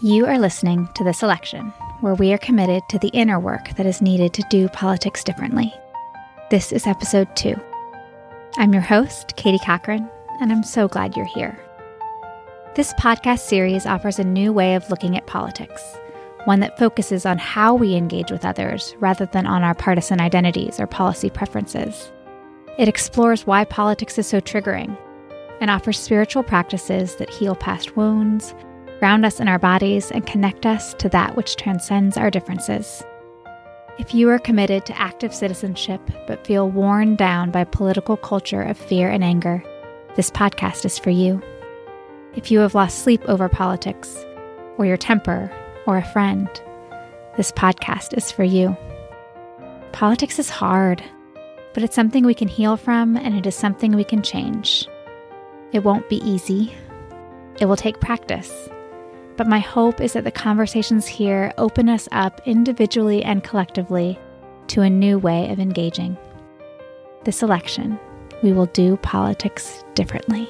You are listening to This Election, where we are committed to the inner work that is needed to do politics differently. This is episode 2. I'm your host, Katie Cochran, and I'm so glad you're here. This podcast series offers a new way of looking at politics, one that focuses on how we engage with others rather than on our partisan identities or policy preferences. It explores why politics is so triggering and offers spiritual practices that heal past wounds, ground us in our bodies, and connect us to that which transcends our differences. If you are committed to active citizenship but feel worn down by political culture of fear and anger, this podcast is for you. If you have lost sleep over politics, or your temper, or a friend, this podcast is for you. Politics is hard, but it's something we can heal from, and it is something we can change. It won't be easy. It will take practice. But my hope is that the conversations here open us up individually and collectively to a new way of engaging. This election, we will do politics differently.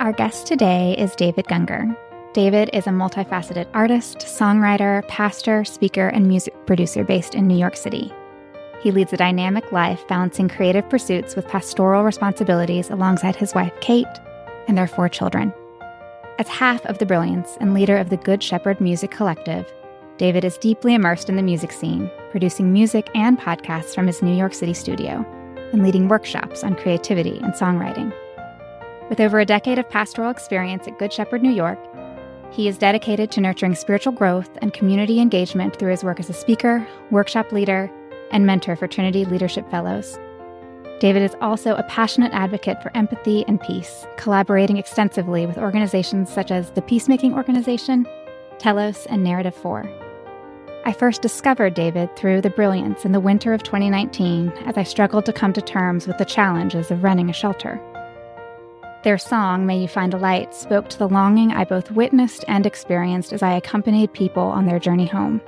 Our guest today is David Gungor. David is a multifaceted artist, songwriter, pastor, speaker, and music producer based in New York City. He leads a dynamic life balancing creative pursuits with pastoral responsibilities alongside his wife, Kate, and their 4 children. As half of the Brilliance and leader of the Good Shepherd Music Collective, David is deeply immersed in the music scene, producing music and podcasts from his New York City studio, and leading workshops on creativity and songwriting. With over a decade of pastoral experience at Good Shepherd, New York, he is dedicated to nurturing spiritual growth and community engagement through his work as a speaker, workshop leader, and mentor for Trinity Leadership Fellows. David is also a passionate advocate for empathy and peace, collaborating extensively with organizations such as the Peacemaking Organization, Telos, and Narrative 4. I first discovered David through the Brilliance in the winter of 2019 as I struggled to come to terms with the challenges of running a shelter. Their song, May You Find a Light, spoke to the longing I both witnessed and experienced as I accompanied people on their journey home.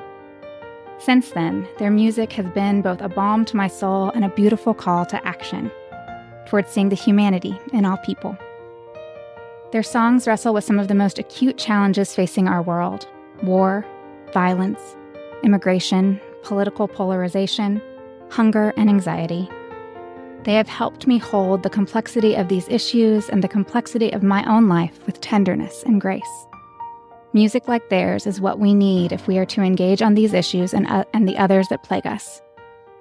Since then, their music has been both a balm to my soul and a beautiful call to action towards seeing the humanity in all people. Their songs wrestle with some of the most acute challenges facing our world: war, violence, immigration, political polarization, hunger, and anxiety. They have helped me hold the complexity of these issues and the complexity of my own life with tenderness and grace. Music like theirs is what we need if we are to engage on these issues and the others that plague us.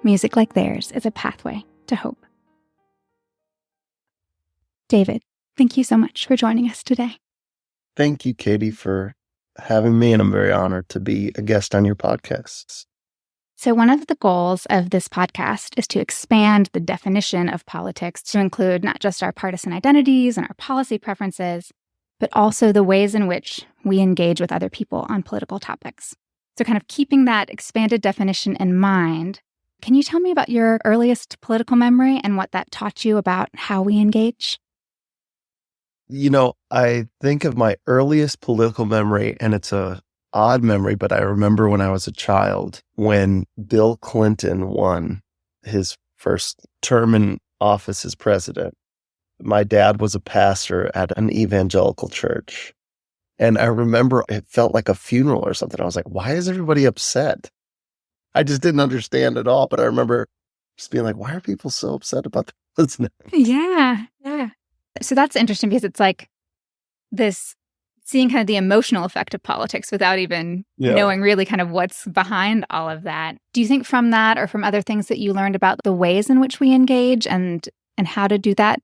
Music like theirs is a pathway to hope. David, thank you so much for joining us today. Thank you, Katie, for having me, and I'm very honored to be a guest on your podcasts. So one of the goals of this podcast is to expand the definition of politics to include not just our partisan identities and our policy preferences, but also the ways in which we engage with other people on political topics. So kind of keeping that expanded definition in mind, can you tell me about your earliest political memory and what that taught you about how we engage? You know, I think of my earliest political memory, and it's a odd memory, but I remember when I was a child, when Bill Clinton won his first term in office as president. My dad was a pastor at an evangelical church. And I remember it felt like a funeral or something. I was like, why is everybody upset? I just didn't understand at all. But I remember just being like, why are people so upset about the president? Yeah. So that's interesting because it's like this seeing kind of the emotional effect of politics without even knowing really kind of what's behind all of that. Do you think from that or from other things that you learned about the ways in which we engage and how to do that?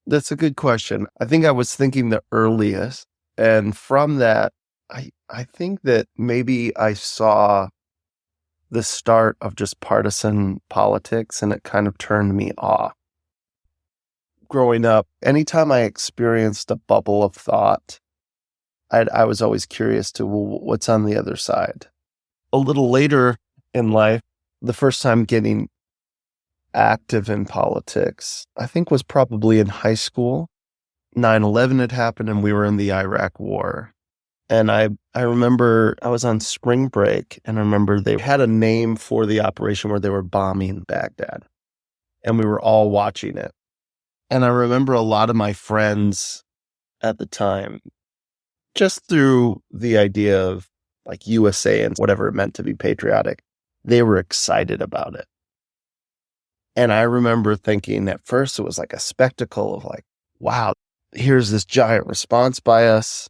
That's a good question. I think I was thinking the earliest. And from that, I think that maybe I saw the start of just partisan politics, and it kind of turned me off. Growing up, anytime I experienced a bubble of thought, I was always curious to, well, what's on the other side? A little later in life, the first time getting active in politics, I think was probably in high school. 9/11 had happened and we were in the Iraq War. And I remember I was on spring break, and I remember they had a name for the operation where they were bombing Baghdad. And we were all watching it. And I remember a lot of my friends at the time, just through the idea of like USA and whatever it meant to be patriotic. They were excited about it. And I remember thinking at first it was like a spectacle of like, wow, here's this giant response by us.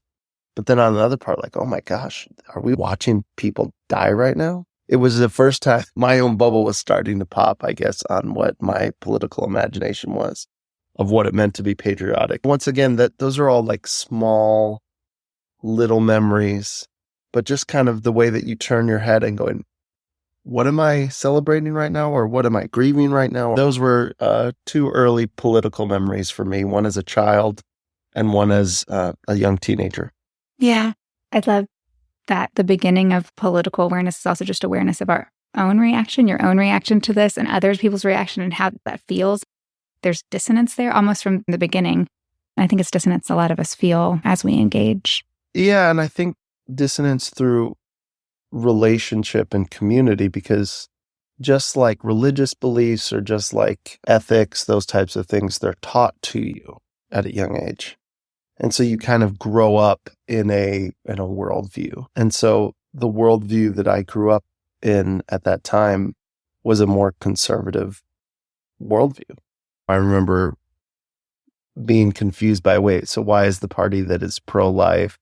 But then on the other part, like, oh my gosh, are we watching people die right now? It was the first time my own bubble was starting to pop, I guess, on what my political imagination was of what it meant to be patriotic. Once again, those are all like small little memories, but just kind of the way that you turn your head and going, what am I celebrating right now? Or what am I grieving right now? Those were two early political memories for me, one as a child and one as a young teenager. Yeah. I love that the beginning of political awareness is also just awareness of our own reaction, your own reaction to this, and other people's reaction and how that feels. There's dissonance there almost from the beginning. And I think it's dissonance a lot of us feel as we engage. Yeah, and I think dissonance through relationship and community, because just like religious beliefs or just like ethics, those types of things, they're taught to you at a young age. And so you kind of grow up in a worldview. And so the worldview that I grew up in at that time was a more conservative worldview. I remember being confused by, wait, so why is the party that is pro-life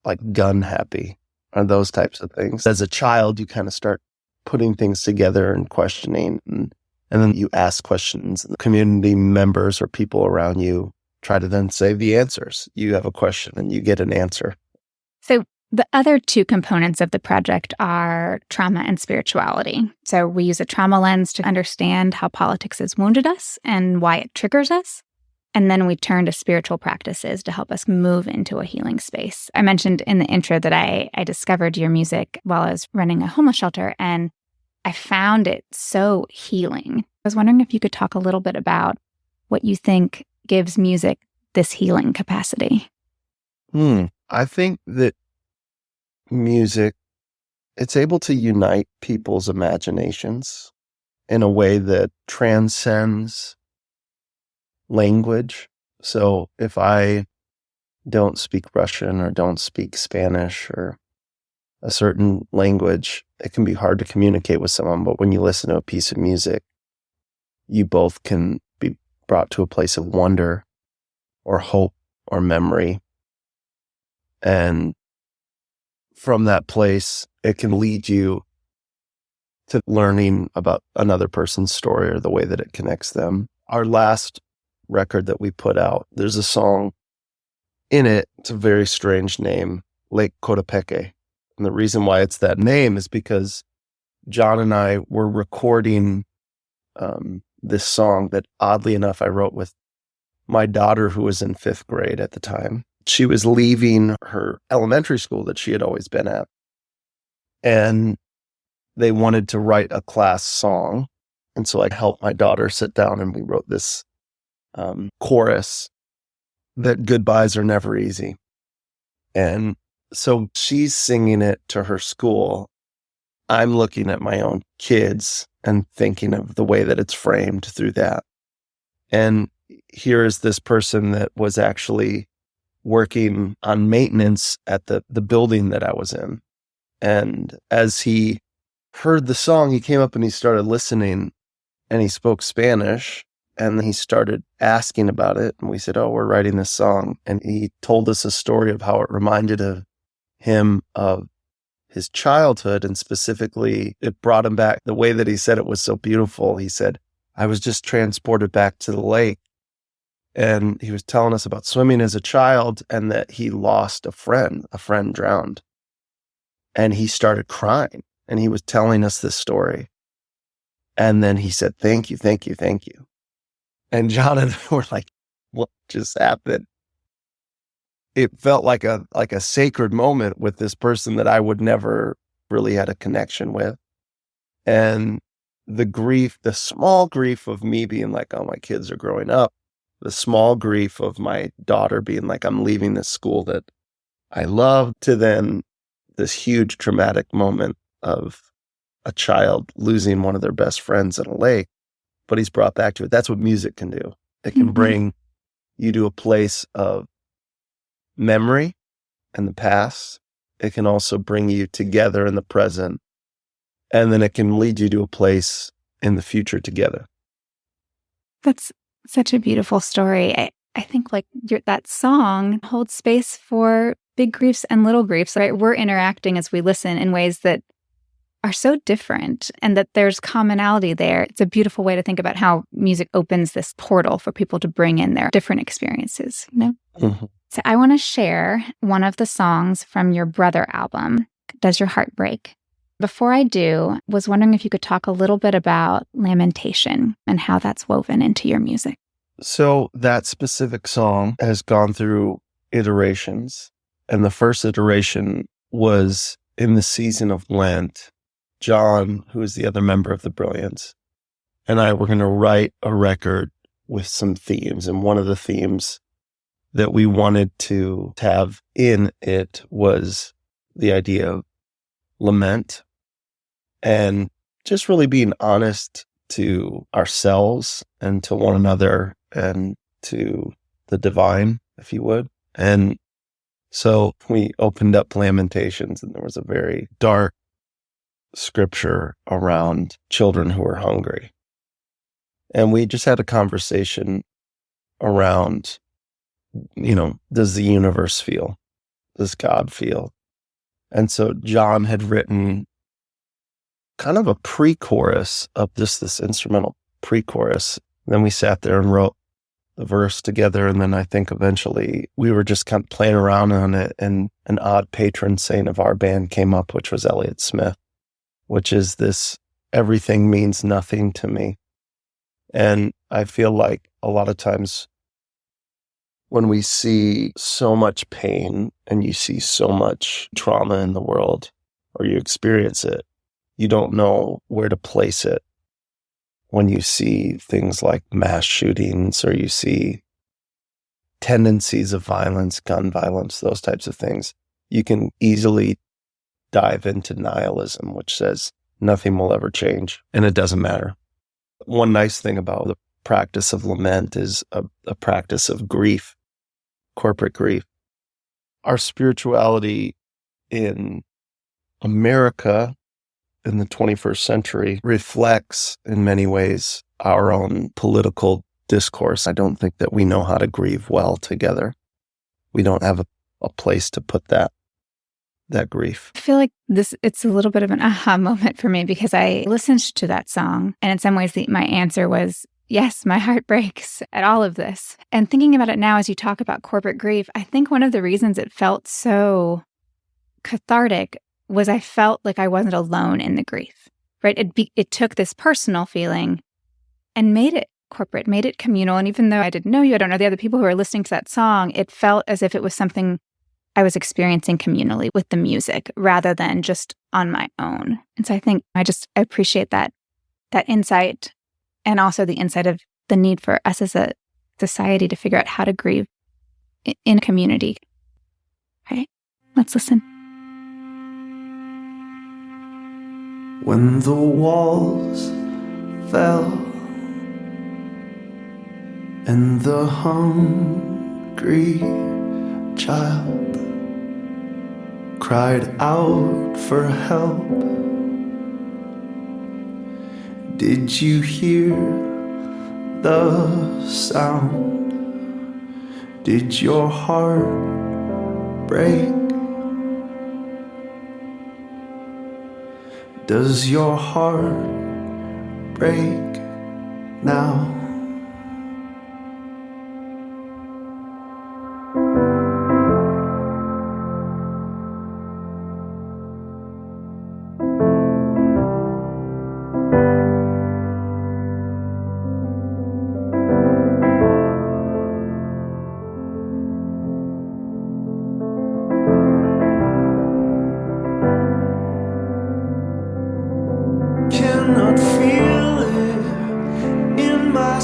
like gun happy? Or those types of things. As a child, you kind of start putting things together and questioning. And then you ask questions. The community members or people around you try to then say the answers. You have a question and you get an answer. So the other two components of the project are trauma and spirituality. So we use a trauma lens to understand how politics has wounded us and why it triggers us. And then we turn to spiritual practices to help us move into a healing space. I mentioned in the intro that I discovered your music while I was running a homeless shelter, and I found it so healing. I was wondering if you could talk a little bit about what you think gives music this healing capacity. I think that music, it's able to unite people's imaginations in a way that transcends language. So if I don't speak Russian or don't speak Spanish or a certain language, it can be hard to communicate with someone. But when you listen to a piece of music, you both can be brought to a place of wonder or hope or memory. And from that place, it can lead you to learning about another person's story or the way that it connects them. Our last record that we put out, there's a song in it. It's a very strange name, Lake Cotopeque. And the reason why it's that name is because John and I were recording this song that, oddly enough, I wrote with my daughter, who was in 5th grade at the time. She was leaving her elementary school that she had always been at. And they wanted to write a class song. And so I helped my daughter sit down and we wrote this chorus that goodbyes are never easy. And so she's singing it to her school. I'm looking at my own kids and thinking of the way that it's framed through that. And here is this person that was actually working on maintenance at the building that I was in. And as he heard the song, he came up and he started listening and he spoke Spanish. And then he started asking about it. And we said, oh, we're writing this song. And he told us a story of how it reminded him of his childhood. And specifically, it brought him back. The way that he said it was so beautiful. He said, I was just transported back to the lake. And he was telling us about swimming as a child and that he lost a friend drowned. And he started crying. And he was telling us this story. And then he said, thank you, thank you, thank you. And John and I were like, what just happened? It felt like a sacred moment with this person that I would never really had a connection with. And the grief, the small grief of me being like, oh, my kids are growing up, the small grief of my daughter being like, I'm leaving this school that I love, to then this huge traumatic moment of a child losing one of their best friends in a lake. But he's brought back to it. That's what music can do. It can bring you to a place of memory and the past. It can also bring you together in the present. And then it can lead you to a place in the future together. That's such a beautiful story. I think like that song holds space for big griefs and little griefs, right? We're interacting as we listen in ways that are so different and that there's commonality there. It's a beautiful way to think about how music opens this portal for people to bring in their different experiences, you know? Mm-hmm. So I want to share one of the songs from your Brother album, Does Your Heart Break? Before I do, was wondering if you could talk a little bit about lamentation and how that's woven into your music. So that specific song has gone through iterations. And the first iteration was in the season of Lent. John, who is the other member of the Brilliance, and I were going to write a record with some themes. And one of the themes that we wanted to have in it was the idea of lament and just really being honest to ourselves and to one another and to the divine, if you would. And so we opened up Lamentations, and there was a very dark scripture around children who are hungry. And we just had a conversation around, does the universe feel? Does God feel? And so John had written kind of a pre-chorus of just this instrumental pre-chorus. Then we sat there and wrote the verse together. And then I think eventually we were just kind of playing around on it. And an odd patron saint of our band came up, which was Elliott Smith, which is this, everything means nothing to me. And I feel like a lot of times when we see so much pain and you see so much trauma in the world, or you experience it, you don't know where to place it. When you see things like mass shootings, or you see tendencies of violence, gun violence, those types of things, you can easily dive into nihilism, which says nothing will ever change and it doesn't matter. One nice thing about the practice of lament is a practice of grief, corporate grief. Our spirituality in America in the 21st century reflects in many ways our own political discourse. I don't think that we know how to grieve well together. We don't have a place to put that grief. I feel like it's a little bit of an aha moment for me, because I listened to that song, and in some ways my answer was, yes, my heart breaks at all of this. And thinking about it now as you talk about corporate grief, I think one of the reasons it felt so cathartic was I felt like I wasn't alone in the grief, right? It took this personal feeling and made it corporate, made it communal. And even though I didn't know you, I don't know the other people who were listening to that song, it felt as if it was something I was experiencing communally with the music rather than just on my own. And so I think I appreciate that insight, and also the insight of the need for us as a society to figure out how to grieve in community. Okay, let's listen. When the walls fell and the hungry child cried out for help, did you hear the sound? Did your heart break? Does your heart break now? Cannot feel it in my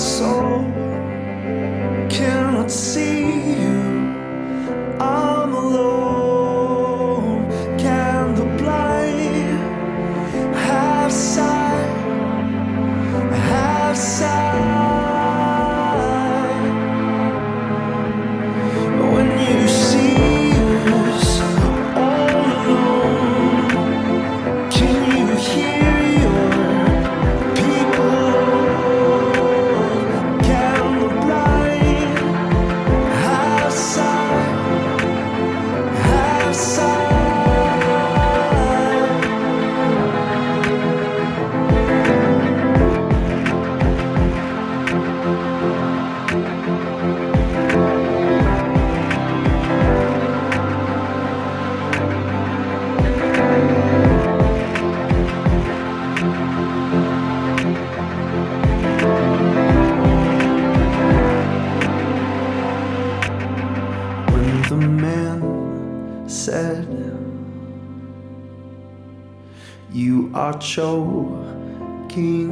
are choking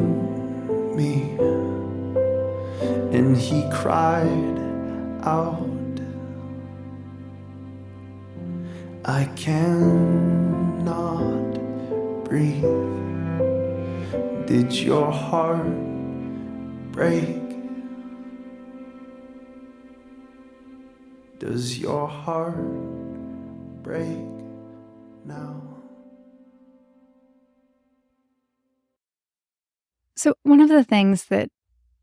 me. And he cried out, I cannot breathe. Did your heart break? Does your heart break now? So one of the things that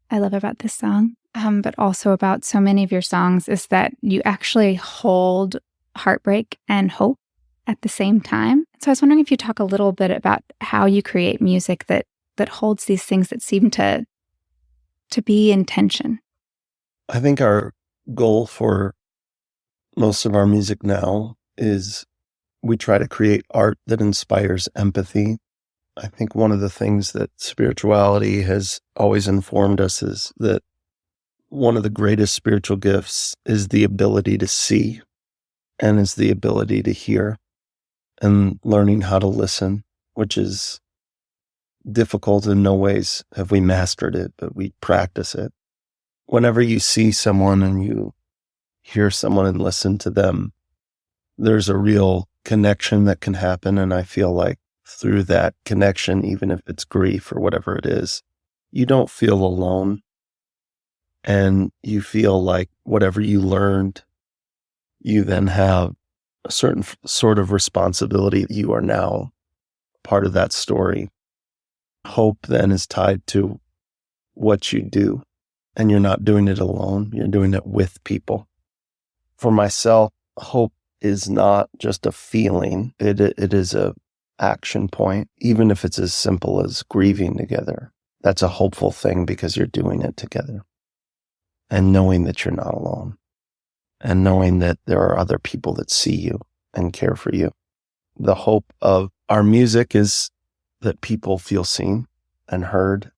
I love about this song, but also about so many of your songs, is that you actually hold heartbreak and hope at the same time. So I was wondering if you talk a little bit about how you create music that holds these things that seem to be in tension. I think our goal for most of our music now is we try to create art that inspires empathy. I think one of the things that spirituality has always informed us is that one of the greatest spiritual gifts is the ability to see and is the ability to hear, and learning how to listen, which is difficult. In no ways have we mastered it, but we practice it. Whenever you see someone and you hear someone and listen to them, there's a real connection that can happen. And I feel like through that connection, even if it's grief or whatever it is, you don't feel alone. And you feel like whatever you learned, you then have a certain sort of responsibility. You are now part of that story. Hope then is tied to what you do, and you're not doing it alone. You're doing it with people. For myself, hope is not just a feeling. It is a action point, even if it's as simple as grieving together. That's a hopeful thing because you're doing it together. And knowing that you're not alone. And knowing that there are other people that see you and care for you. The hope of our music is that people feel seen and heard.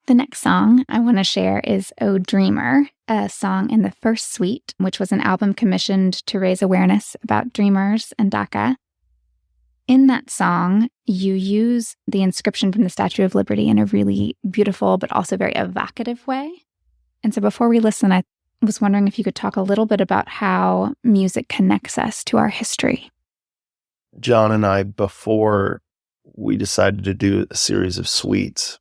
The next song I want to share is "Oh Dreamer," a song in the first suite, which was an album commissioned to raise awareness about dreamers and DACA. In that song, you use the inscription from the Statue of Liberty in a really beautiful but also very evocative way. And so before we listen, I was wondering if you could talk a little bit about how music connects us to our history. John and I, before we decided to do a series of suites,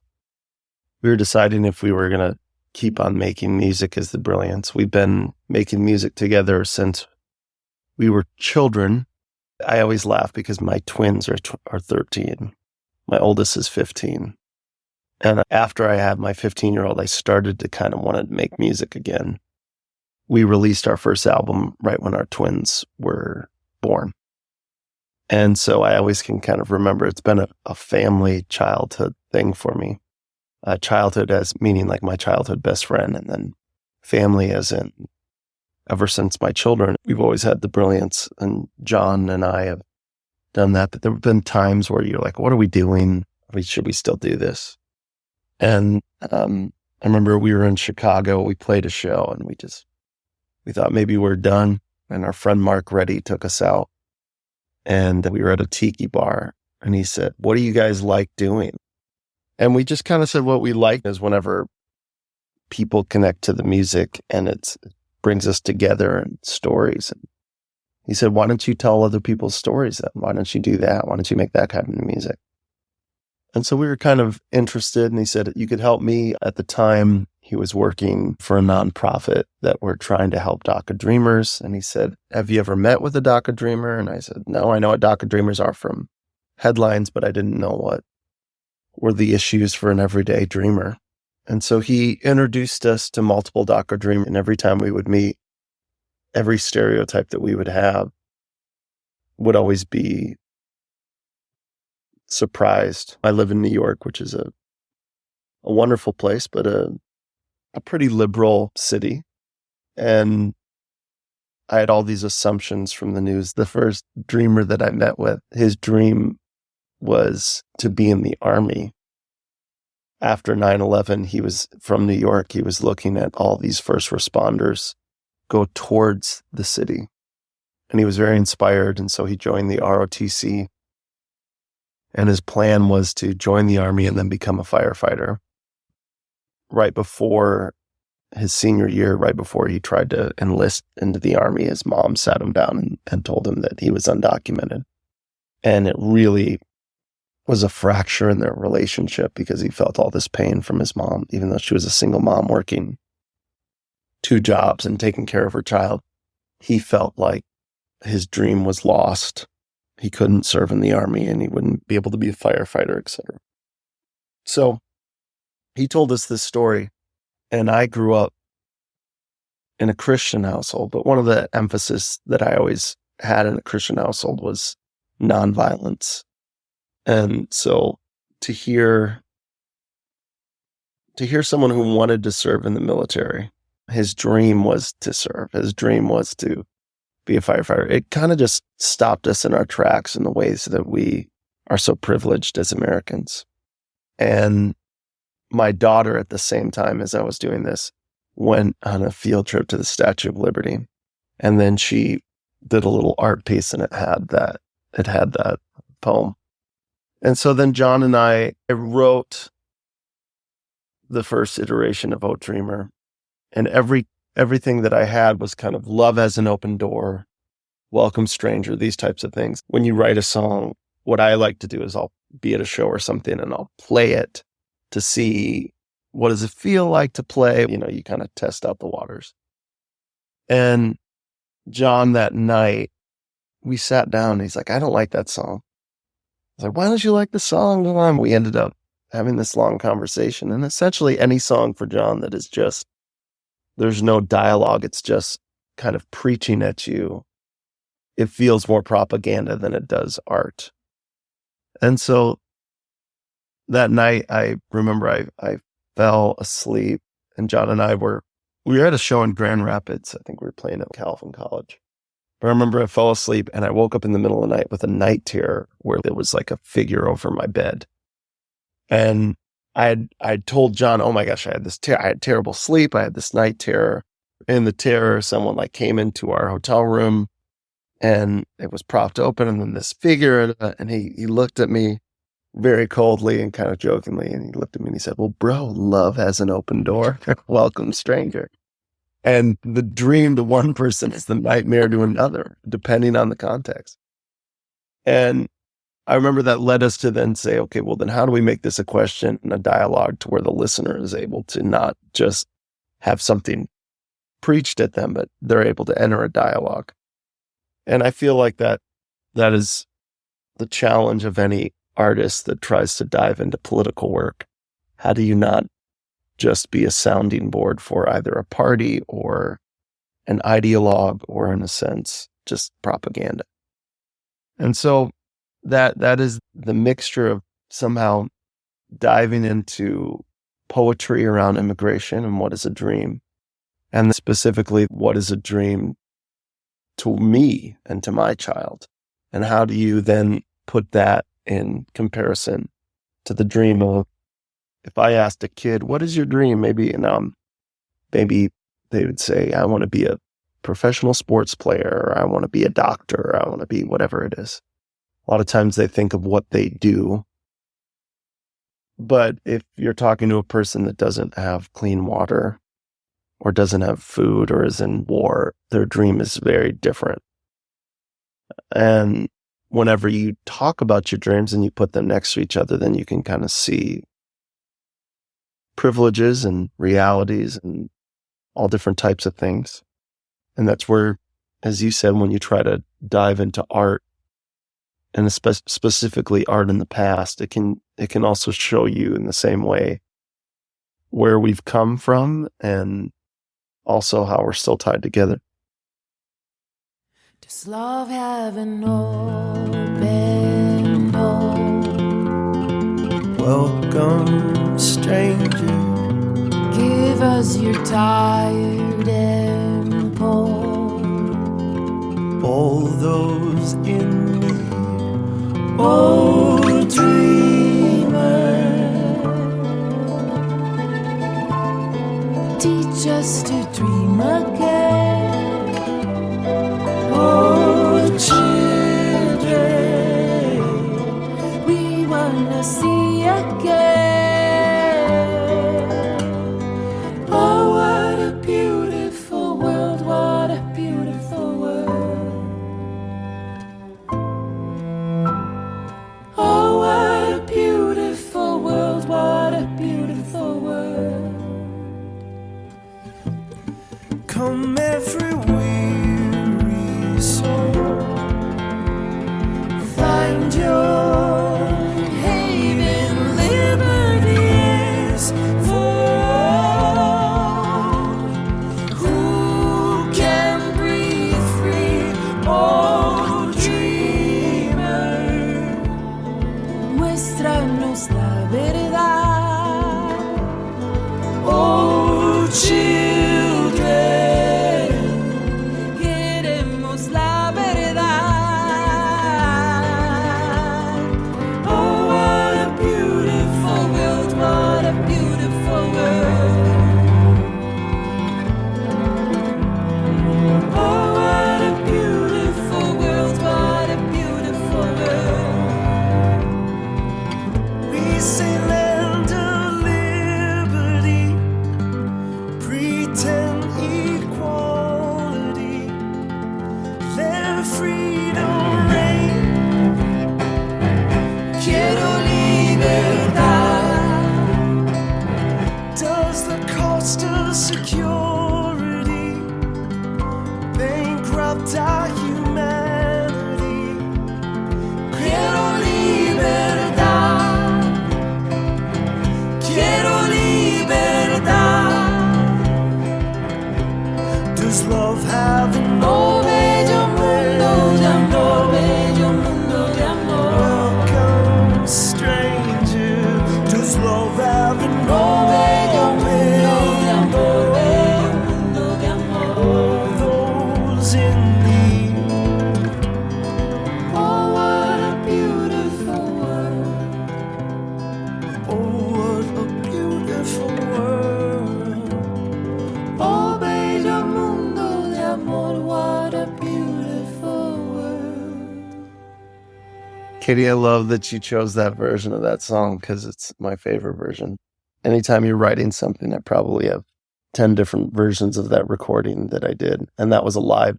we were deciding if we were going to keep on making music as the Brilliance. We've been making music together since we were children. I always laugh because my twins are 13. My oldest is 15. And after I had my 15-year-old, I started to kind of want to make music again. We released our first album right when our twins were born. And so I always can kind of remember it's been a family childhood thing for me. Childhood as meaning like my childhood best friend, and then family as in ever since my children. We've always had the Brilliance, and John and I have done that. But there have been times where you're like, what are we doing? Should we still do this? And I remember we were in Chicago, we played a show, and we thought maybe we're done. And our friend Mark Reddy took us out, and we were at a tiki bar, and he said, what do you guys like doing? And we just kind of said what we like is whenever people connect to the music and it brings us together and stories. And he said, why don't you tell other people's stories then? Why don't you do that? Why don't you make that kind of music? And so we were kind of interested, and he said, you could help me. At the time, he was working for a nonprofit that were trying to help DACA dreamers. And he said, have you ever met with a DACA dreamer? And I said, no, I know what DACA dreamers are from headlines, but I didn't know what were the issues for an everyday dreamer. And so he introduced us to multiple DACA dreamers, and every time we would meet, every stereotype that we would have would always be surprised. I live in New York, which is a wonderful place, but a pretty liberal city. And I had all these assumptions from the news. The first dreamer that I met with, his dream was to be in the Army. After 9/11, he was from New York. He was looking at all these first responders go towards the city. And he was very inspired. And so he joined the ROTC. And his plan was to join the Army and then become a firefighter. Right before his senior year, right before he tried to enlist into the Army, his mom sat him down and told him that he was undocumented. And it really was a fracture in their relationship because he felt all this pain from his mom, even though she was a single mom working 2 jobs and taking care of her child. He felt like his dream was lost. He couldn't serve in the Army and he wouldn't be able to be a firefighter, etc. So he told us this story, and I grew up in a Christian household, but one of the emphasis that I always had in a Christian household was nonviolence. And so to hear someone who wanted to serve in the military, his dream was to serve, his dream was to be a firefighter, it kind of just stopped us in our tracks in the ways that we are so privileged as Americans. And my daughter, at the same time as I was doing this, went on a field trip to the Statue of Liberty. And then she did a little art piece and it had that poem. And so then John and I wrote the first iteration of O Dreamer. And everything that I had was kind of love as an open door, welcome stranger, these types of things. When you write a song, what I like to do is I'll be at a show or something and I'll play it to see what does it feel like to play. You kind of test out the waters. And John, that night, we sat down and he's like, I don't like that song. I was like, why don't you like the song? And we ended up having this long conversation. And essentially any song for John that is just, there's no dialogue, it's just kind of preaching at you, it feels more propaganda than it does art. And so that night, I remember I fell asleep, and John and I we were at a show in Grand Rapids. I think we were playing at Calvin College. But I remember I fell asleep and I woke up in the middle of the night with a night terror where there was like a figure over my bed. And I told John, oh my gosh, I had terrible sleep. I had this night terror. In the terror, someone like came into our hotel room and it was propped open. And then this figure, and he looked at me very coldly and kind of jokingly. And he looked at me and he said, well, bro, love has an open door. Welcome, stranger. And the dream to one person is the nightmare to another, depending on the context. And I remember that led us to then say, okay, well, then how do we make this a question and a dialogue to where the listener is able to not just have something preached at them, but they're able to enter a dialogue. And I feel like that is the challenge of any artist that tries to dive into political work. How do you not just be a sounding board for either a party or an ideologue or, in a sense, just propaganda? And so that is the mixture of somehow diving into poetry around immigration and what is a dream, and specifically what is a dream to me and to my child, and how do you then put that in comparison to the dream of, if I asked a kid, what is your dream? Maybe they would say, I want to be a professional sports player, or I want to be a doctor, or I want to be whatever it is. A lot of times they think of what they do. But if you're talking to a person that doesn't have clean water or doesn't have food or is in war, their dream is very different. And whenever you talk about your dreams and you put them next to each other, then you can kind of see privileges and realities and all different types of things. And that's where, as you said, when you try to dive into art, and specifically art in the past, it can also show you in the same way where we've come from and also how we're still tied together. Does love have an open door? Welcome, stranger. Give us your tired and poor. All those in me. Oh, dreamer, teach us to dream again. Oh, children, we Come every weary soul, find your haven. Liberty is for all who can breathe free. Oh, dreamer, muéstranos la verdad. oh, children, Queremos la verdad. oh, what a beautiful world, what a beautiful world. Oh, what a beautiful world, what a beautiful world. We say land of liberty, pretend equality, let freedom reign. Quiero libertad. Does the cost of security bankrupt our humanity? Quiero libertad. Quiero libertad. Does love have an Oh, bello mundo de amor, bello mundo de amor. welcome stranger? Does love have an Oh, bello mundo de amor, bello mundo de amor. all those in need? Oh, what a beautiful world. Oh, what a beautiful world. Oh, bello mundo de amor, what a beautiful world. Katie, I love that you chose that version of that song because it's my favorite version. Anytime you're writing something, I probably have 10 different versions of that recording that I did. And that was a live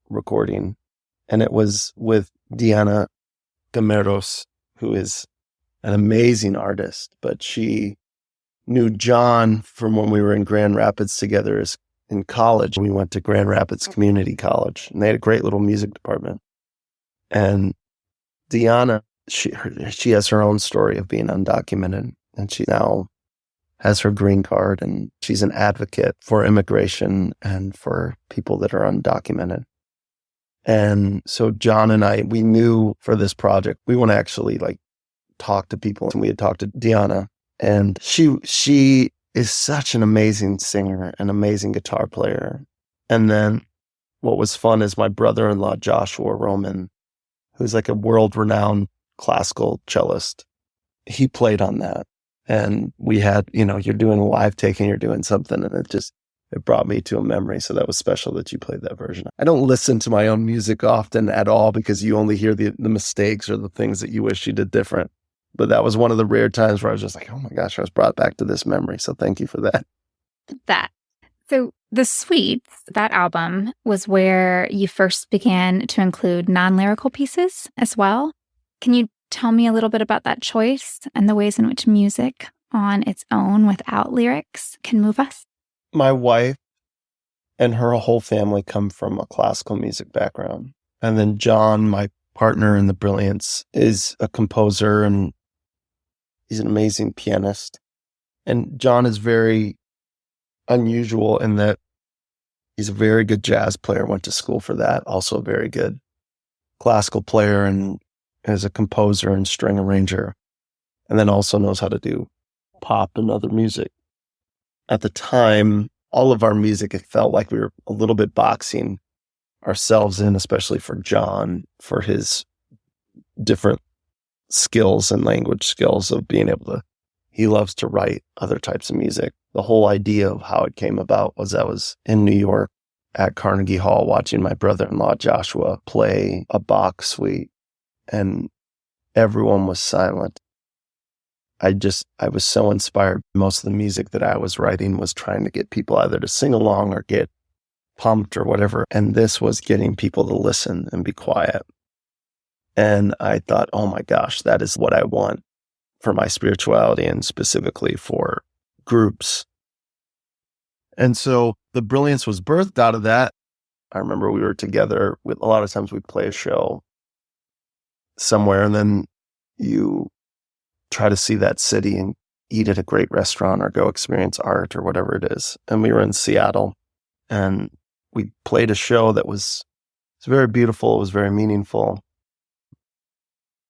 recording. And it was with Diana Gameros, who is an amazing artist, but she knew John from when we were in Grand Rapids together in college. We went to Grand Rapids Community College, and they had a great little music department. And Diana, she has her own story of being undocumented, and she now has her green card, and she's an advocate for immigration and for people that are undocumented. And so John and I, we knew for this project, we want to actually talk to people. And we had talked to Diana, and she is such an amazing singer, an amazing guitar player. And then what was fun is my brother-in-law, Joshua Roman, who's like a world-renowned classical cellist. He played on that. And we had, you're doing a live take and you're doing something, and it brought me to a memory. So that was special that you played that version. I don't listen to my own music often at all because you only hear the mistakes or the things that you wish you did different. But that was one of the rare times where I was just like, oh my gosh, I was brought back to this memory. So thank you for that. So The Sweets, that album, was where you first began to include non-lyrical pieces as well. Can you tell me a little bit about that choice and the ways in which music on its own without lyrics can move us? My wife and her whole family come from a classical music background. And then John, my partner in the Brilliance, is a composer and he's an amazing pianist. And John is very unusual in that he's a very good jazz player, went to school for that, also a very good classical player and is a composer and string arranger, and then also knows how to do pop and other music. At the time, all of our music, it felt like we were a little bit boxing ourselves in, especially for John, for his different skills and language skills of being able to, he loves to write other types of music. The whole idea of how it came about was I was in New York at Carnegie Hall watching my brother-in-law Joshua play a Bach suite, and everyone was silent. I was so inspired. Most of the music that I was writing was trying to get people either to sing along or get pumped or whatever. And this was getting people to listen and be quiet. And I thought, oh my gosh, that is what I want for my spirituality and specifically for groups. And so the Brilliance was birthed out of that. I remember we were together with, a lot of times we'd play a show somewhere and then you try to see that city and eat at a great restaurant or go experience art or whatever it is. And we were in Seattle and we played a show that was very beautiful. It was very meaningful.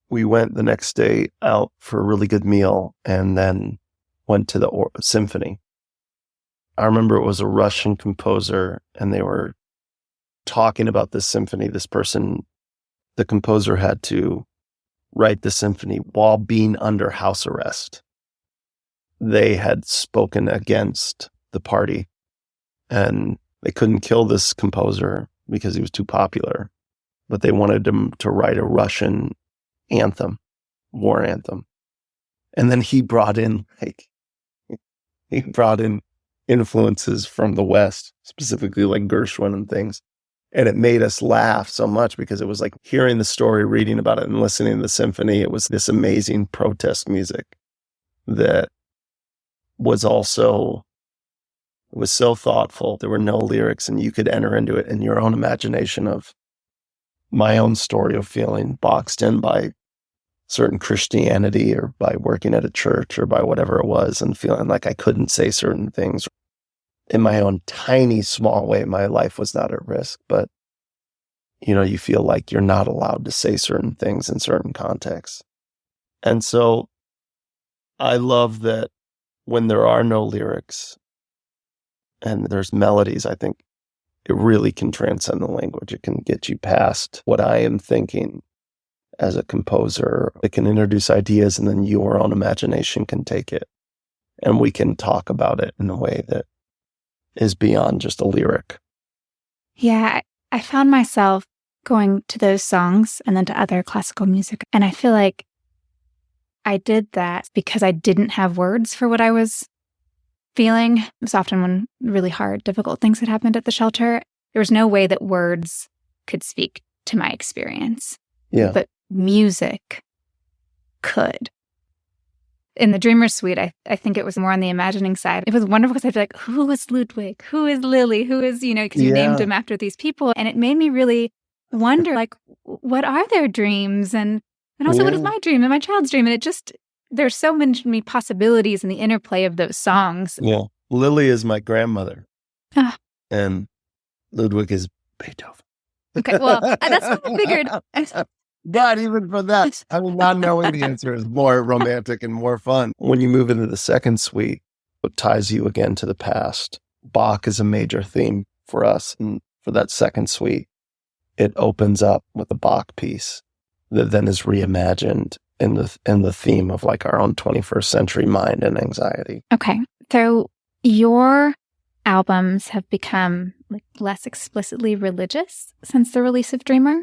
We went the next day out for a really good meal and then went to the symphony. I remember it was a Russian composer and they were talking about this symphony. This person, the composer, had to write the symphony while being under house arrest. They had spoken against the party and they couldn't kill this composer because he was too popular, but they wanted him to write a Russian anthem, war anthem. And then he brought in influences from the West, specifically like Gershwin and things. And it made us laugh so much because it was like hearing the story, reading about it, and listening to the symphony. It was this amazing protest music that was also, it was so thoughtful. There were no lyrics and you could enter into it in your own imagination of my own story of feeling boxed in by certain Christianity or by working at a church or by whatever it was and feeling like I couldn't say certain things. In my own tiny, small way, my life was not at risk, but you feel like you're not allowed to say certain things in certain contexts. And so I love that when there are no lyrics and there's melodies, I think it really can transcend the language. It can get you past what I am thinking as a composer. It can introduce ideas and then your own imagination can take it. And we can talk about it in a way that is beyond just a lyric. Yeah, I found myself going to those songs and then to other classical music. And I feel like I did that because I didn't have words for what I was feeling. It was often when really hard, difficult things had happened at the shelter. There was no way that words could speak to my experience. Yeah. But music could. In the Dreamer Suite, I think it was more on the imagining side. It was wonderful because I'd be like, who is Ludwig? Who is Lily? Who is, because you named them after these people. And it made me really wonder, like, what are their dreams? And also, what is my dream and my child's dream? And it just, there's so many possibilities in the interplay of those songs. Yeah. Lily is my grandmother. Ah. And Ludwig is Beethoven. Okay, well, that's what I figured. But even for that, not knowing the answer is more romantic and more fun. When you move into the second suite, it ties you again to the past. Bach is a major theme for us. And for that second suite, it opens up with a Bach piece that then is reimagined in the theme of like our own 21st century mind and anxiety. Okay. So your albums have become like less explicitly religious since the release of Dreamer.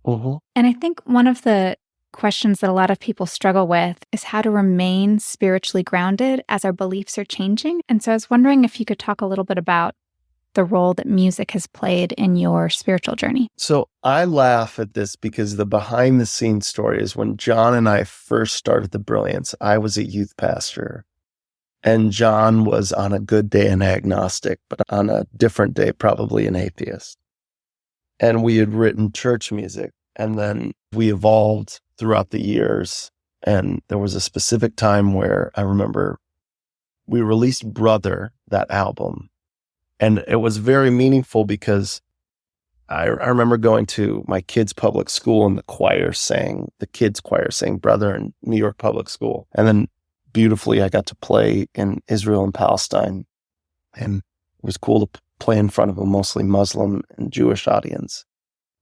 Mm-hmm. And I think one of the questions that a lot of people struggle with is how to remain spiritually grounded as our beliefs are changing. And so I was wondering if you could talk a little bit about the role that music has played in your spiritual journey. So I laugh at this because the behind the scenes story is when John and I first started the Brilliance, I was a youth pastor and John was on a good day an agnostic, but on a different day, probably an atheist. And we had written church music. And then we evolved throughout the years. And there was a specific time where I remember we released Brother, that album. And it was very meaningful because I remember going to my kids' public school and the kids' choir sang Brother in New York Public School. And then beautifully, I got to play in Israel and Palestine. And it was cool to play in front of a mostly Muslim and Jewish audience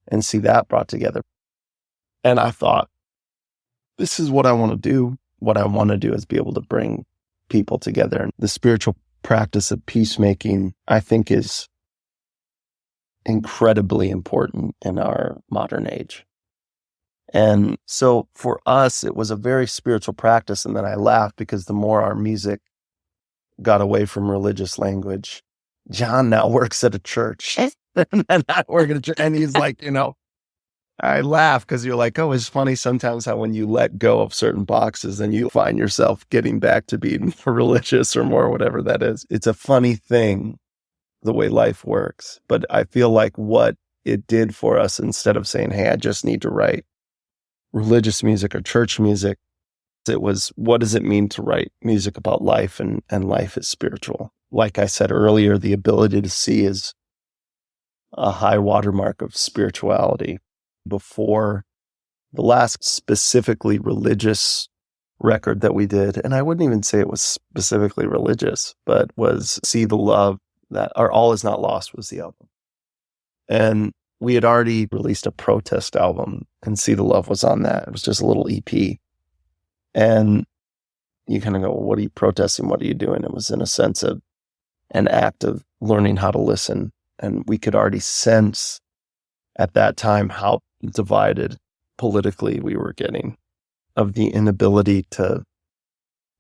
and see that brought together. And I thought, this is what I want to do. What I want to do is be able to bring people together. And the spiritual practice of peacemaking, I think, is incredibly important in our modern age. And so for us, it was a very spiritual practice. And then I laughed because the more our music got away from religious language, John now works at a church. And I work at a church. And he's like, I laugh because you're like, oh, it's funny sometimes how when you let go of certain boxes, then you find yourself getting back to being religious or more, whatever that is. It's a funny thing the way life works. But I feel like what it did for us, instead of saying, hey, I just need to write religious music or church music, it was, what does it mean to write music about life, and life is spiritual? Like I said earlier, the ability to see is a high watermark of spirituality. Before the last specifically religious record that we did, and I wouldn't even say it was specifically religious, but was See the Love, that, or All Is Not Lost was the album. And we had already released a protest album, and See the Love was on that. It was just a little EP. And you kind of go, well, what are you protesting? What are you doing? It was, in a sense, of an act of learning how to listen. And we could already sense at that time how divided politically we were getting, of the inability to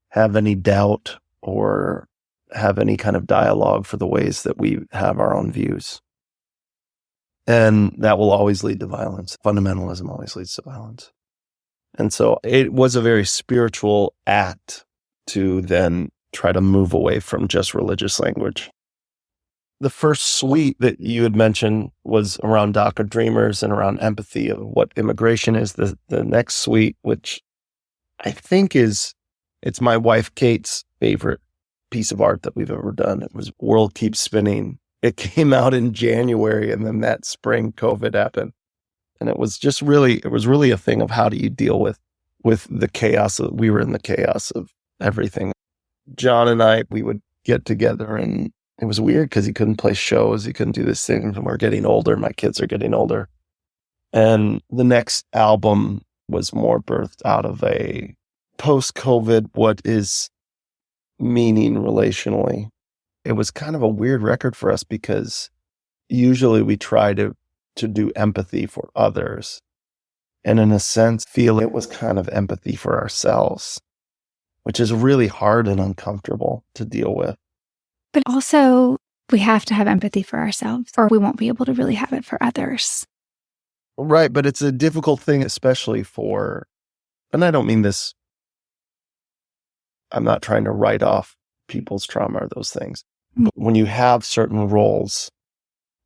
have any doubt or have any kind of dialogue for the ways that we have our own views. And that will always lead to violence. Fundamentalism always leads to violence. And so it was a very spiritual act to then try to move away from just religious language. The first suite that you had mentioned was around DACA Dreamers and around empathy of what immigration is. The next suite, which I think it's my wife Kate's favorite piece of art that we've ever done. It was World Keeps Spinning. It came out in January, and then that spring COVID happened. And it was really a thing of how do you deal with the chaos. We were in the chaos of everything. John and I, we would get together, and it was weird because he couldn't play shows. He couldn't do this thing. And we're getting older. My kids are getting older. And the next album was more birthed out of a post-COVID, what is meaning relationally. It was kind of a weird record for us because usually we try to do empathy for others, and in a sense feel it was kind of empathy for ourselves, which is really hard and uncomfortable to deal with. But also, we have to have empathy for ourselves, or we won't be able to really have it for others. Right, but it's a difficult thing, especially for, and I don't mean this, I'm not trying to write off people's trauma or those things. But when you have certain roles,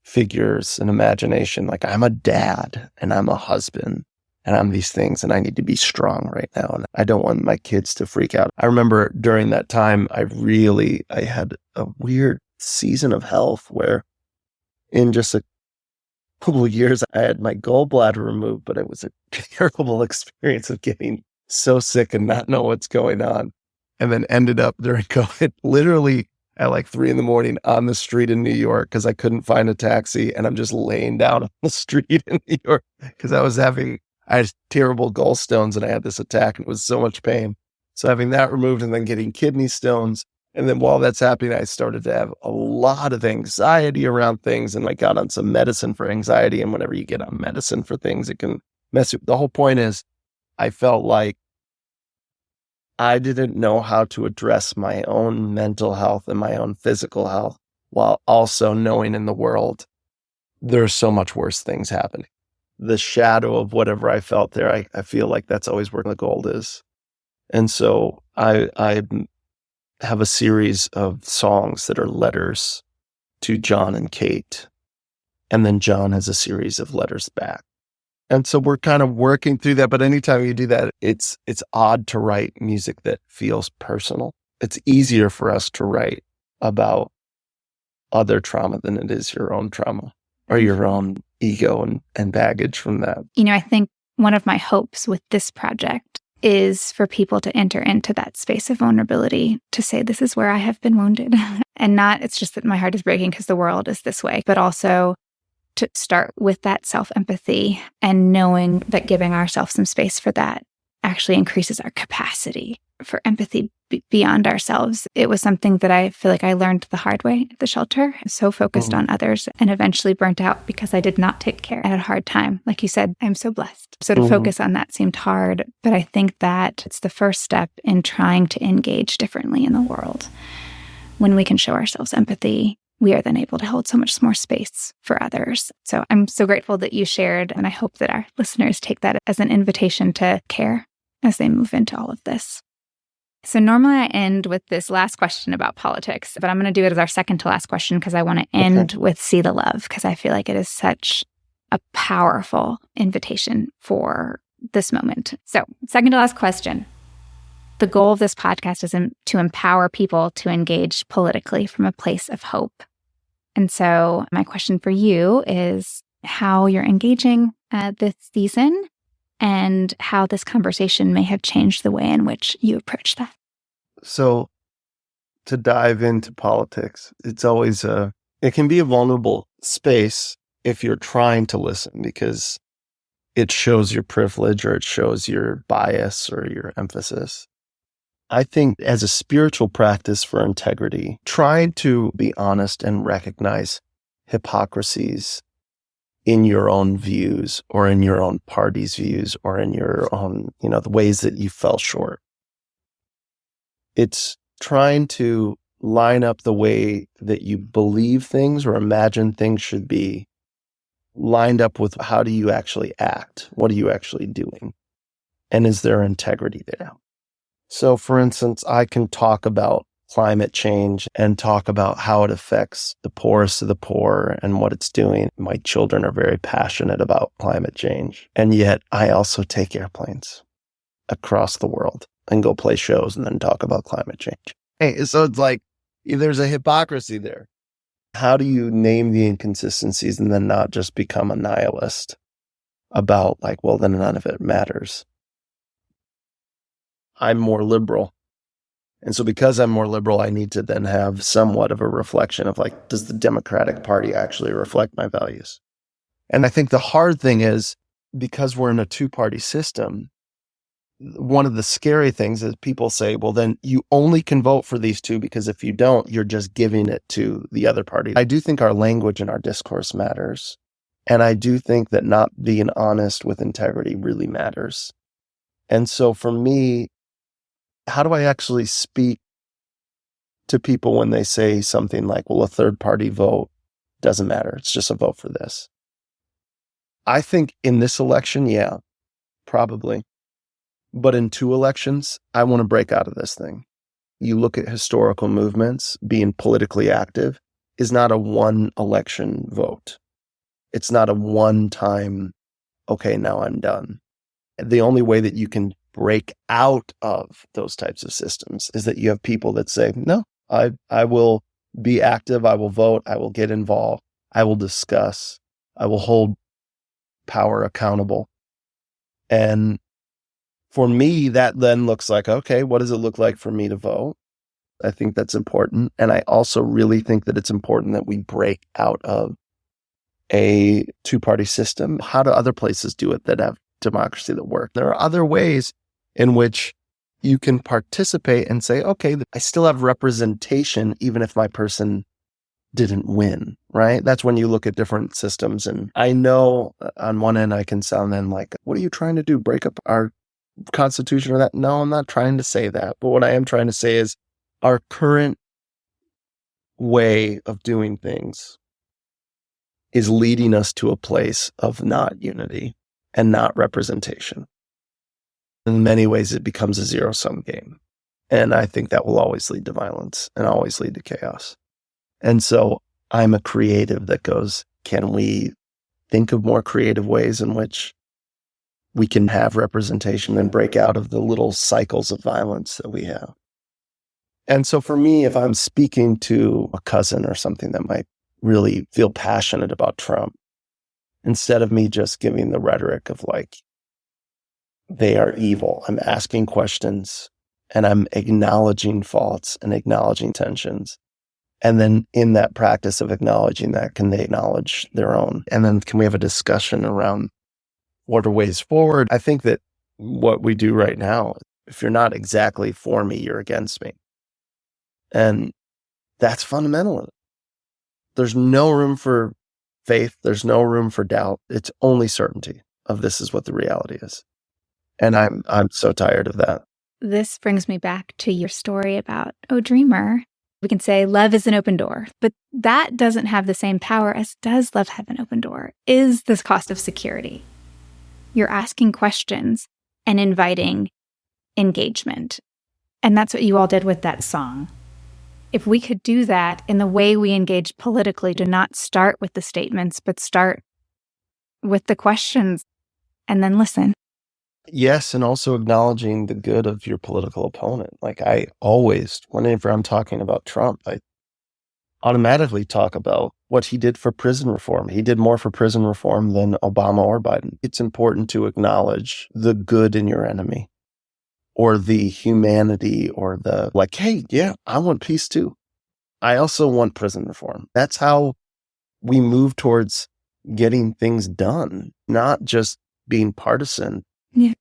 figures, and imagination, like I'm a dad and I'm a husband and I'm these things, and I need to be strong right now, and I don't want my kids to freak out. I remember during that time, I had a weird season of health where in just a couple of years, I had my gallbladder removed, but it was a terrible experience of getting so sick and not know what's going on. And then ended up during COVID, literally at like 3 a.m. on the street in New York because I couldn't find a taxi, and I'm just laying down on the street in New York because I had terrible gallstones and I had this attack and it was so much pain. So having that removed and then getting kidney stones. And then while that's happening, I started to have a lot of anxiety around things, and I got on some medicine for anxiety. And whenever you get on medicine for things, it can mess you. The whole point is I felt like I didn't know how to address my own mental health and my own physical health while also knowing in the world there's so much worse things happening. The shadow of whatever I felt there, I feel like that's always where the gold is. And so I have a series of songs that are letters to John and Kate. And then John has a series of letters back. And so we're kind of working through that. But anytime you do that, it's odd to write music that feels personal. It's easier for us to write about other trauma than it is your own trauma or your own ego and baggage from that. I think one of my hopes with this project is for people to enter into that space of vulnerability, to say, this is where I have been wounded. And not, it's just that my heart is breaking because the world is this way, but also to start with that self-empathy and knowing that giving ourselves some space for that actually increases our capacity for empathy beyond ourselves. It was something that I feel like I learned the hard way at the shelter. So focused on others and eventually burnt out because I did not take care. I had a hard time. Like you said, I'm so blessed. So to focus on that seemed hard. But I think that it's the first step in trying to engage differently in the world. When we can show ourselves empathy, we are then able to hold so much more space for others. So I'm so grateful that you shared, and I hope that our listeners take that as an invitation to care as they move into all of this. So normally I end with this last question about politics, but I'm going to do it as our second to last question because I want to end with See the Love, because I feel like it is such a powerful invitation for this moment. So, second to last question. The goal of this podcast is to empower people to engage politically from a place of hope. And so my question for you is how you're engaging this season and how this conversation may have changed the way in which you approach that. So to dive into politics, it's always it can be a vulnerable space if you're trying to listen, because it shows your privilege or it shows your bias or your emphasis. I think as a spiritual practice for integrity, trying to be honest and recognize hypocrisies in your own views or in your own party's views or in your own, the ways that you fell short. It's trying to line up the way that you believe things or imagine things should be lined up with how do you actually act? What are you actually doing? And is there integrity there? So, for instance, I can talk about climate change and talk about how it affects the poorest of the poor and what it's doing. My children are very passionate about climate change. And yet I also take airplanes across the world and go play shows and then talk about climate change. Hey, so it's like there's a hypocrisy there. How do you name the inconsistencies and then not just become a nihilist about then none of it matters? I'm more liberal. And so because I'm more liberal, I need to then have somewhat of a reflection of does the Democratic Party actually reflect my values? And I think the hard thing is, because we're in a two-party system, one of the scary things is people say, well, then you only can vote for these two, because if you don't, you're just giving it to the other party. I do think our language and our discourse matters. And I do think that not being honest with integrity really matters. And so for me, how do I actually speak to people when they say something like, well, a third party vote doesn't matter. It's just a vote for this. I think in this election, yeah, probably. But in 2 elections, I want to break out of this thing. You look at historical movements, being politically active is not a one election vote. It's not a one time, okay, now I'm done. The only way that you can break out of those types of systems is that you have people that say, no, I will be active, I will vote, I will get involved, I will discuss, I will hold power accountable. And for me, that then looks like, okay, what does it look like for me to vote? I think that's important. And I also really think that it's important that we break out of a two-party system. How do other places do it that have democracy that work? There are other ways in which you can participate and say, okay, I still have representation even if my person didn't win, right? That's when you look at different systems. And I know on one end I can sound then like, what are you trying to do? Break up our Constitution or that? No, I'm not trying to say that. But what I am trying to say is our current way of doing things is leading us to a place of not unity and not representation. In many ways, it becomes a zero-sum game. And I think that will always lead to violence and always lead to chaos. And so I'm a creative that goes, can we think of more creative ways in which we can have representation and break out of the little cycles of violence that we have? And so for me, if I'm speaking to a cousin or something that might really feel passionate about Trump, instead of me just giving the rhetoric of they are evil, I'm asking questions and I'm acknowledging faults and acknowledging tensions. And then in that practice of acknowledging that, can they acknowledge their own? And then can we have a discussion around what are ways forward? I think that what we do right now, if you're not exactly for me, you're against me. And that's fundamental. There's no room for faith. There's no room for doubt. It's only certainty of this is what the reality is. And I'm so tired of that. This brings me back to your story about O Dreamer. We can say love is an open door, but that doesn't have the same power as does love have an open door. Is this cost of security? You're asking questions and inviting engagement. And that's what you all did with that song. If we could do that in the way we engage politically, to not start with the statements, but start with the questions and then listen. Yes, and also acknowledging the good of your political opponent. Like I always, whenever I'm talking about Trump, I automatically talk about what he did for prison reform. He did more for prison reform than Obama or Biden. It's important to acknowledge the good in your enemy, or the humanity, or the like, hey, yeah, I want peace too. I also want prison reform. That's how we move towards getting things done, not just being partisan. Yeah.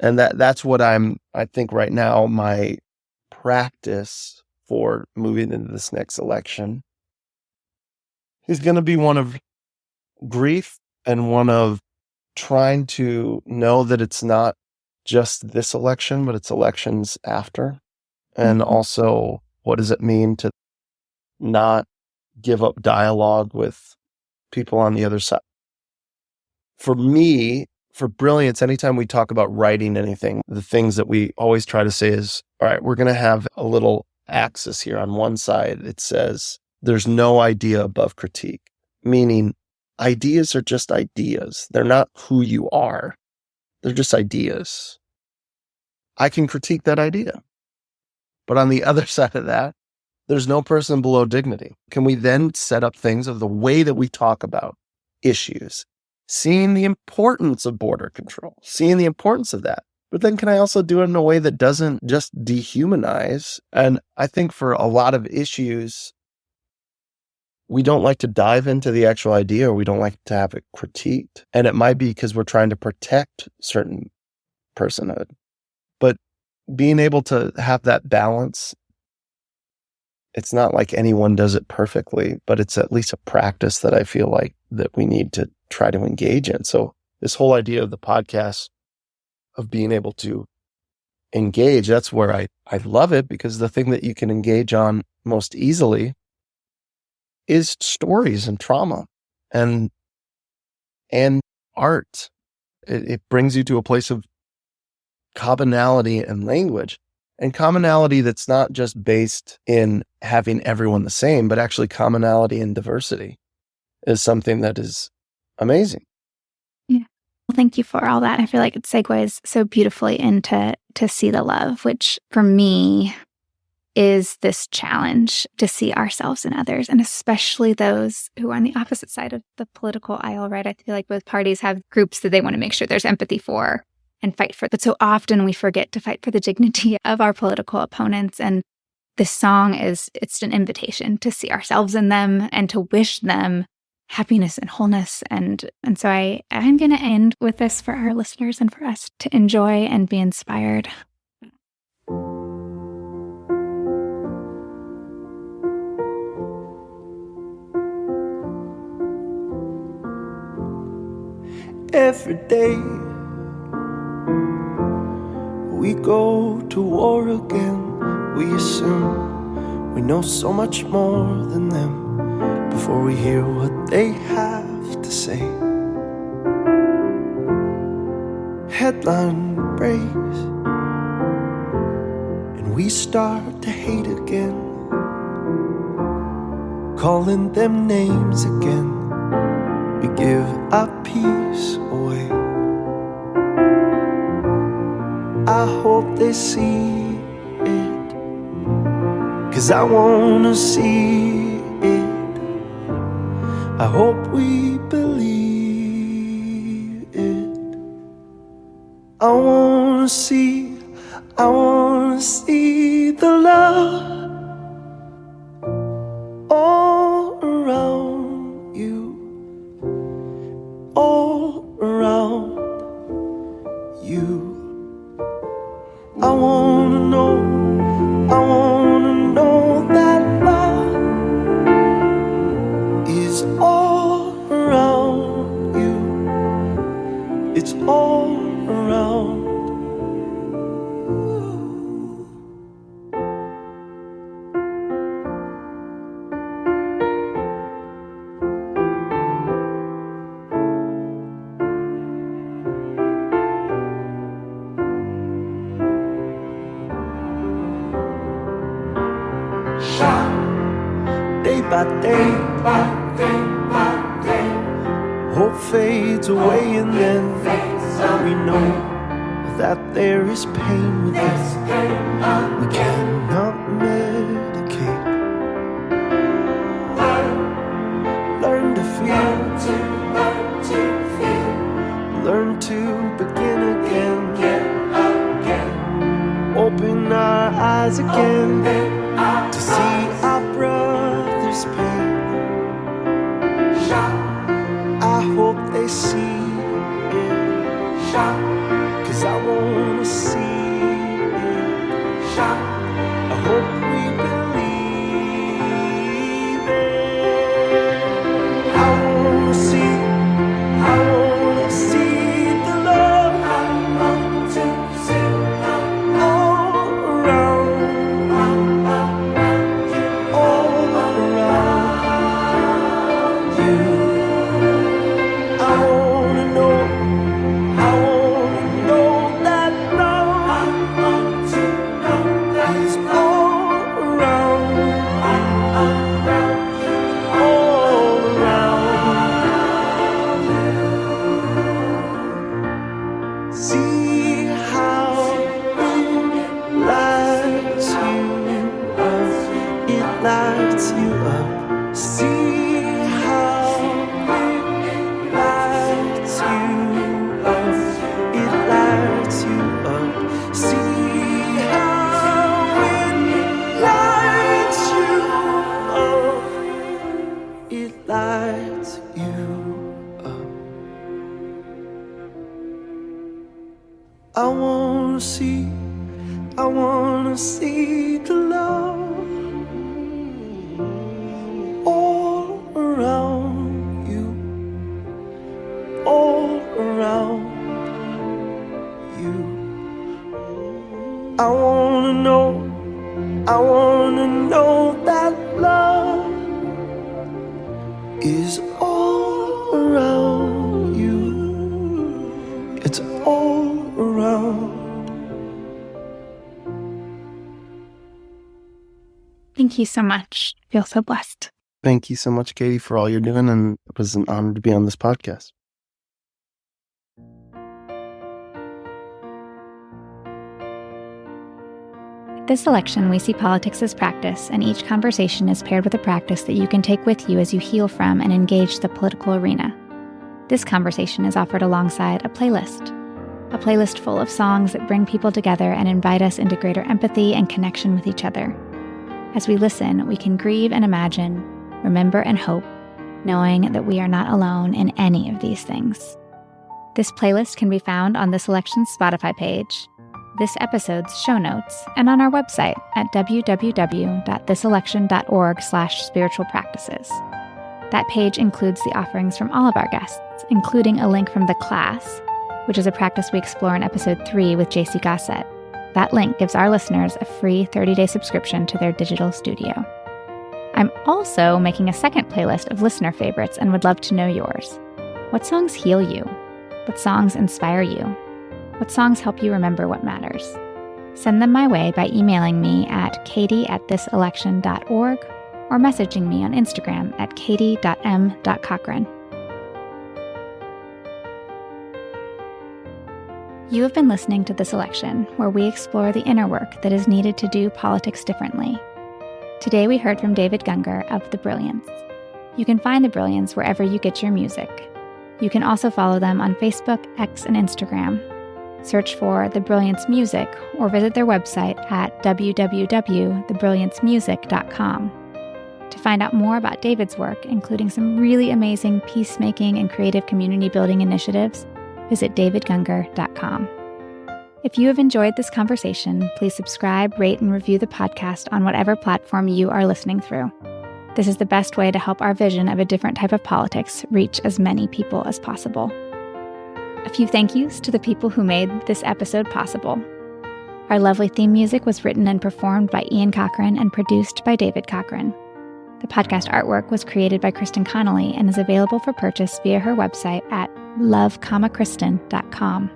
And that's what I think right now, my practice for moving into this next election is going to be one of grief and one of trying to know that it's not just this election, but it's elections after. And also, what does it mean to not give up dialogue with people on the other side? For me, for Brilliance, anytime we talk about writing anything, the things that we always try to say is, all right, we're going to have a little axis here. On one side, it says, there's no idea above critique, meaning ideas are just ideas. They're not who you are. They're just ideas. I can critique that idea. But on the other side of that, there's no person below dignity. Can we then set up things of the way that we talk about issues, seeing the importance of border control, seeing the importance of that? But then can I also do it in a way that doesn't just dehumanize? And I think for a lot of issues, we don't like to dive into the actual idea, or we don't like to have it critiqued. And it might be because we're trying to protect certain personhood. But being able to have that balance, it's not like anyone does it perfectly, but it's at least a practice that I feel like that we need to try to engage in. So this whole idea of the podcast, of being able to engage, that's where I love it, because the thing that you can engage on most easily is stories and trauma and art. It brings you to a place of commonality and language, and commonality that's not just based in having everyone the same, but actually commonality and diversity is something that is amazing. Yeah. Well, thank you for all that. I feel like it segues so beautifully into to see the love, which for me is this challenge to see ourselves in others, and especially those who are on the opposite side of the political aisle, right? I feel like both parties have groups that they want to make sure there's empathy for and fight for. But so often we forget to fight for the dignity of our political opponents. And this song it's an invitation to see ourselves in them and to wish them happiness and wholeness. And so I'm going to end with this for our listeners and for us to enjoy and be inspired. Every day we go to war again. We assume we know so much more than them before we hear what they have to say. Headline breaks and we start to hate again, calling them names again. We give our peace away. I hope they see it, 'cause I wanna see it. I hope we believe it. I wanna see the love all around you, all around you. I wanna know that love is all around you. It's all around. day, hope fades away, and then we know that there is pain within. We cannot medicate. Learn to feel, learn to begin again. Open our eyes again to see our brother's pain. I hope they see it, 'cause I wanna see it. I hope we believe it. I wanna see the love all around you. I wanna know that love is all around you. See how it lights you up. It lights you up. See how it lights you up. It lights you up. See how it lights you up. It lights you up. I wanna see the love all around you, all around you. I wanna know that love is all around you. It's all around. Thank you so much. I feel so blessed. Thank you so much, Katie, for all you're doing, and it was an honor to be on this podcast. At This Election, we see politics as practice, and each conversation is paired with a practice that you can take with you as you heal from and engage the political arena. This conversation is offered alongside a playlist full of songs that bring people together and invite us into greater empathy and connection with each other. As we listen, we can grieve and imagine, remember and hope, knowing that we are not alone in any of these things. This playlist can be found on This Election's Spotify page, this episode's show notes, and on our website at www.thiselection.org/spiritual practices. That page includes the offerings from all of our guests, including a link from The Class, which is a practice we explore in episode 3 with JC Gossett. That link gives our listeners a free 30-day subscription to their digital studio. I'm also making a second playlist of listener favorites and would love to know yours. What songs heal you? What songs inspire you? What songs help you remember what matters? Send them my way by emailing me at katie@thiselection.org or messaging me on Instagram at katie.m.cochran. You have been listening to This Election, where we explore the inner work that is needed to do politics differently. Today we heard from David Gungor of The Brilliance. You can find The Brilliance wherever you get your music. You can also follow them on Facebook, X, and Instagram. Search for The Brilliance Music or visit their website at www.thebrilliancemusic.com. To find out more about David's work, including some really amazing peacemaking and creative community building initiatives, visit davidgungor.com. If you have enjoyed this conversation, please subscribe, rate, and review the podcast on whatever platform you are listening through. This is the best way to help our vision of a different type of politics reach as many people as possible. A few thank yous to the people who made this episode possible. Our lovely theme music was written and performed by Ian Cochran and produced by David Cochran. The podcast artwork was created by Kristen Connolly and is available for purchase via her website at love.kristen.com.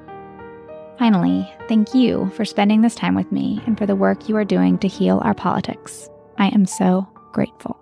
Finally, thank you for spending this time with me and for the work you are doing to heal our politics. I am so grateful.